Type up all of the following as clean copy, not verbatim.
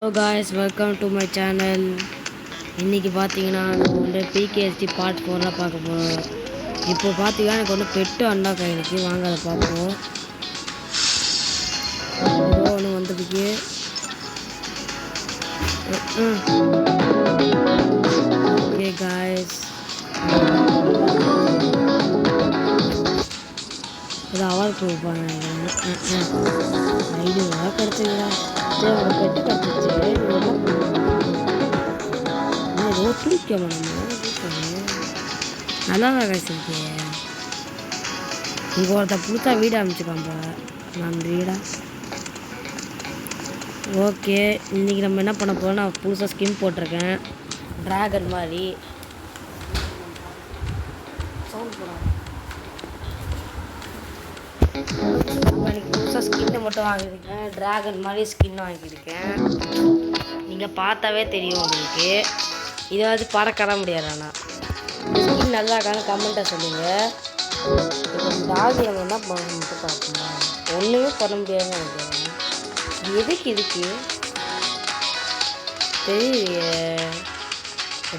Hello guys, welcome to my channel. இன்றைக்கி பார்த்தீங்கன்னா நம்ம வந்து பிகேஎஸ்டி பார்ட் 4 பார்க்க போகிறோம். இப்போ பார்த்தீங்கன்னா எனக்கு வந்து பெட்டு அன்லாக் ஆகிடுச்சு. வாங்க அதை பார்ப்போம். ஏதோ ஒன்று வந்ததுக்கு ஓகே காய்ஸ், அது அவார்ட் கொடுப்பாங்க. ஐடியா கிடச்சிங்களா? சரி, உங்களை பெட்டு கிடச்சிச்சு. ஏதோ தூக்க நல்லா தான் கழிச்சிருக்கு. இங்கே ஒருத்த புதுசாக வீடு அமைச்சிருக்கான் போல. நன்றிடா. ஓகே, இன்றைக்கி நம்ம என்ன பண்ண போகிறோம்? நான் புதுசாக ஸ்கின் போட்டிருக்கேன், ட்ராகன் மாதிரி. சவுண்ட் போடாது. நம்ம இன்றைக்கி புதுசாக ஸ்கின்னை மட்டும் வாங்கியிருக்கேன், ட்ராகன் மாதிரி ஸ்கின் வாங்கியிருக்கேன். நீங்கள் பார்த்தாவே தெரியும் உங்களுக்கு. இதாவது படம் கட முடியாது. ஆனால் ஸ்கின் நல்லா இருக்கான்னு கமெண்ட்டை சொல்லுங்கள். இப்போ டாக் நம்ம என்ன பண்ண மட்டும் பார்க்கணும். ஒன்றுமே பண்ண முடியாதுன்னு நினைக்கிறேன். எதுக்கு இதுக்கு தெரியலையே.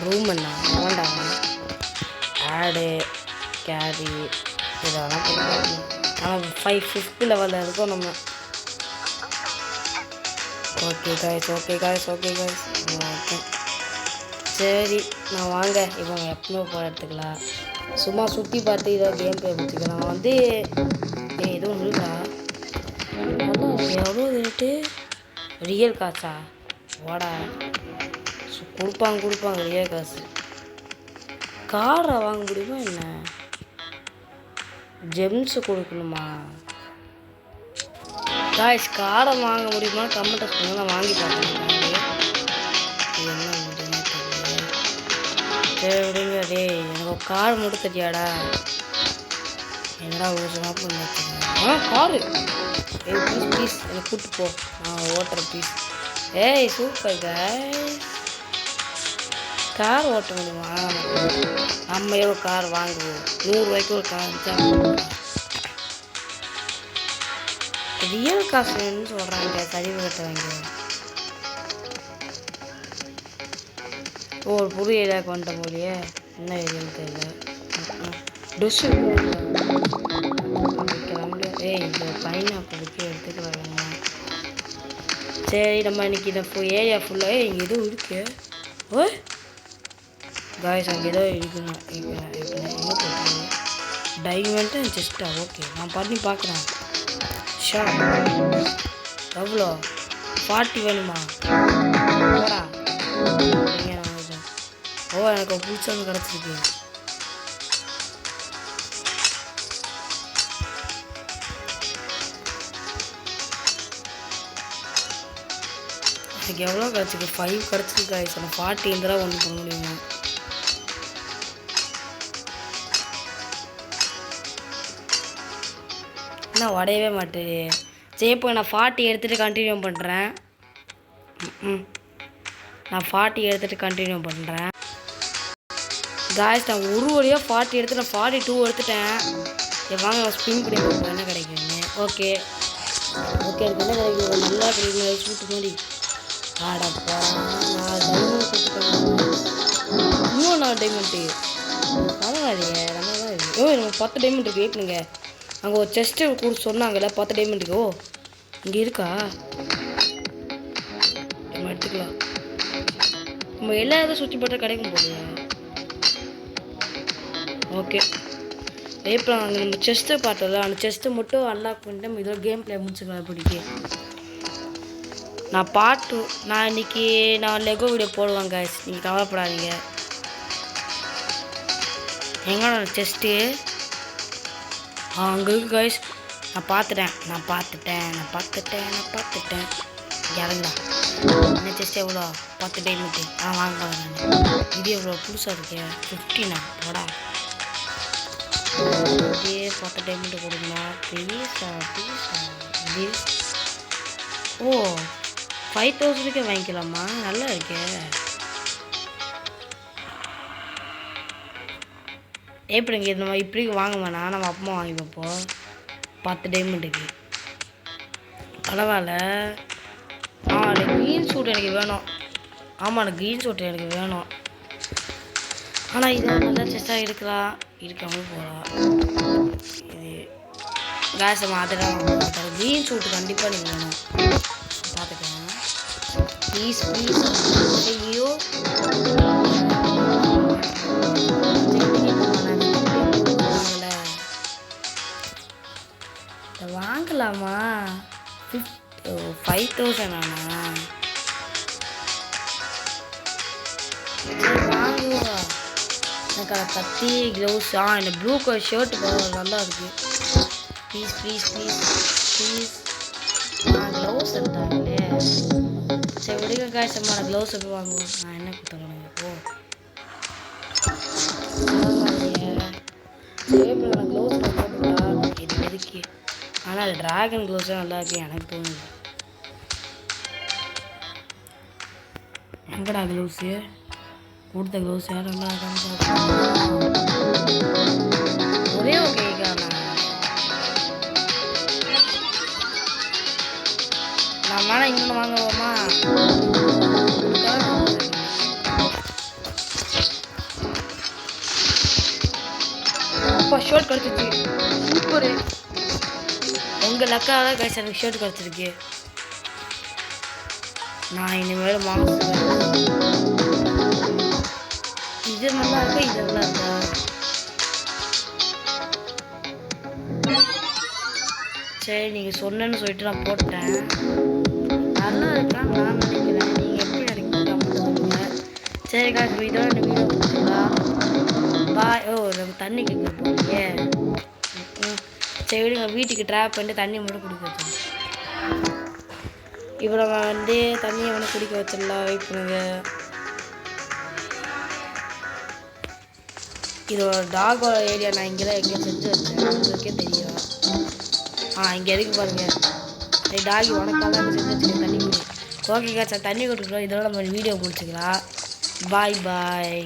ரூம் என்ன வேண்டாம், ஆடு கேரி இதெல்லாம் பண்ணி ஆனால் 5th லெவலில் இருக்கோம் நம்ம. Okay guys. ஓகே சரி, நான் வாங்க இப்போ எப்பவுமே போகிற எடுத்துக்கலாம். சும்மா சுற்றி பார்த்து இதை கேம் ப்ளே முடிச்சுக்கலாம். நான் வந்து எதுவும் இருக்கா? எவ்வளோ ரேட்டு? ரியல் காசா? வாடா, கொடுப்பாங்க ரியல் காசு. காரை வாங்க முடியுமா என்ன? ஜெம்ஸு கொடுக்கணுமா? காய்ஸ், காரை வாங்க முடியுமா? கமெண்ட்டை சொல்லுங்கள், நான் வாங்கி பார்க்கணும். என்ன முடியுமா தெரியல. சரி விடுங்க. டே, எனக்கு கார் மட்டும் தெரியாடா. என்னடா ஒரு பண்ண காரு. ப்ளீஸ் எனக்கு கூப்பிட்டு போ, நான் ஓட்டுறேன் ப்ளீஸ். ஏய் சூப்பர் காய்ஸ், கார் ஓட்ட முடியுமா? நம்ம எவ்வளோ கார் வாங்குவோம்? 100 ரூபாய்க்கு ஒரு கார் இருந்துச்சா? ரியல் காசு வேணும்னு சொல்கிறாங்க. கழிவு கட்டுவாங்க. ஒரு புது ஏரியாவுக்கு வந்துட்ட போலியே. என்ன ஏரியான்னு தெரியல. ட்ரெஸ்ஸு வைக்கலாம் முடியாது. இந்த பைனாப்பிளுக்கு எடுத்துக்கலாம். சரி, நம்ம இன்னைக்கு இந்த ஏரியா ஃபுல்லாக இங்கே எதுவும் இருக்கு. ஓ காய்ஸ், அங்கே ஏதோ இருக்குண்ணா. எங்கே போட்டு டைமண்ட்டு ஜஸ்ட்டா? ஓகே, நான் பண்ணி பார்க்குறேன். ஷா எவ்வளோ? 40 வேணுமா? போடா. ஓ, எனக்கு புதுசாக கிடச்சிருக்கு. எனக்கு எவ்வளோ கிடச்சிருக்கு? 5 கிடச்சிருக்கு காய்ஸ். நான் 40 இருந்தால் ஒன்று பண்ண முடியுமா? நான் உடையவே மாட்டேன். சரி, இப்போ நான் 40 எடுத்துகிட்டு கண்டினியூ பண்ணுறேன். நான் 40 எடுத்துகிட்டு கண்டினியூ பண்ணுறேன் காய்ஸ். நான் ஒரு வழியாக 40 எடுத்து நான் 42 எடுத்துட்டேன். வாங்க நான் ஸ்பின் பண்ணி பார்ப்போம் என்ன கிடைக்குன்னு. ஓகே, எனக்கு என்ன கிடைக்கும்? நல்லா கிடைக்கும். சூட்டு மாதிரி. ஆடப்பா, நான் டைமண்ட் கொடுத்துட்டேன். இன்னும் 4 டைமண்ட்டு பரவாயில்லையே, நல்லா தான் இருக்குது. எனக்கு 10 டைமண்ட் இருக்குது. ஏற்றுங்க, அங்கே ஒரு செஸ்ட்டு கூட சொன்னாங்கல்ல 10 டைமண்ட்டுக்கு. ஓ, இங்கே இருக்கா? நம்ம எடுத்துக்கலாம். நம்ம எல்லா இதை சுற்றி போட்டால் கிடைக்கும் போது. ஓகே, இப்போ அங்கே நம்ம செஸ்ட்டை பார்த்தோம்ல, அந்த செஸ்ட்டை மட்டும் அன்லாக் பண்ணிட்டு நம்ம இதோட கேம் ப்ளே முடிச்சுக்கலாம். இப்படிக்கு நான் இன்றைக்கி லெகோ வீடியோ போடுவேன் காய்ஸ், நீங்கள் கவலைப்படாதீங்க. எங்கே செஸ்ட்டு? அங்கே இருக்கு காய்ஸ். நான் பார்த்துட்டேன். இறங்கா. என்ன செஸ்ட் எவ்வளோ? 10 டைமண்ட்டு. வாங்கலாம். நான் இது எவ்வளோ புதுசாக இருக்கேன்? 15 போடா. இதே 10 டைமண்ட்டு கொடுக்கணும். ப்ளீஸ். ஓ, 5000 வாங்கிக்கலாமா? நல்லா இருக்கே. எப்படிங்க நம்ம இப்படி வாங்க வேணாம், நம்ம அப்பமா வாங்கி பார்ப்போம். 10 டைமண்ட்டுக்கு பரவாயில்ல. அந்த க்ரீன் சூட் எனக்கு வேணும். ஆமாம் அந்த க்ரீன் சூட் எனக்கு வேணும். ஆனால் இதை நல்லா செஸ்ட்டாக இருக்காமல் போகலாம். இது கேஸை மாற்றிடலாம். க்ரீன் சூட்டு கண்டிப்பாக நீங்கள் வேணும். பார்த்துக்கோங்க ப்ளீஸ் ப்ளீஸ். ஐயோ வாங்கலாமா? 5000 ஆனா வாங்குவா. எனக்கு அதை கத்தி க்ளவுஸ் இந்த ப்ளூ கலர் ஷர்ட் நல்லா இருக்கு. Please please please please. Gloves எடுத்தாங்களே. சரி விடுங்க காய்ஸ், நம்ம க்ளவுஸ் எப்படி வாங்குவோம்? நான் என்ன கொடுத்துருவேன் இப்போ? சரி இப்போ நான் க்ளவுஸ் போட்டுக்கலாம். இது எதுக்கு? ஆனால் அது ட்ராகன் க்ளவுஸாக நல்லா இருக்கு எனக்கு தோணுது. எங்கடா க்ளவுஸு? கொடுத்த க்ளவுஸ் யாரும் நல்லா இருக்கான்னு ஒரே ஓகேக்காண்ணா. நான் வேணா இன்னொன்று வாங்குவோமா? அப்பா ஷர்ட் கிடச்சிச்சு. சூப்பரு. உங்கள் லக்காக தான் கைஸ் எனக்கு ஷர்ட் கிடச்சிருக்கு. நான் இனிமேல் வாங்க. இது நல்லா இருக்கா? இது நல்லா இருக்கா? சரி நீங்கள் சொன்னேன்னு சொல்லிட்டு நான் போட்டேன். நல்லா இருக்கான்னு நான் நினைக்கிறேன். நீங்கள் எப்படி நினைக்கிறீங்க? சரி காசு இதோட இந்த வீடியோ கொடுத்துங்களா? பாய். நம்ம தண்ணி கேட்க போறீங்க. சரி விடுங்க, வீட்டுக்கு ட்ராப் பண்ணிட்டு தண்ணி மட்டும் குடிக்க வச்சோம். இப்போ நம்ம தண்ணியை குடிக்க வச்சிடலாம். வெயிட் பண்ணுங்க. இது ஒரு டாகோட ஏரியா. நான் இங்கே தான் எங்கேயும் செஞ்சு வச்சேன். உங்களுக்கே தெரியும். இங்கே எதுக்கு பாருங்கள். டாகி உனக்காக செஞ்சு வச்சுருக்கேன். தண்ணி குடி. ஓகே காய்ச்சா தண்ணி கொடுத்துக்கிறோம். இதோட நம்ம வீடியோ முடிச்சுக்கலாம். பாய் பாய்.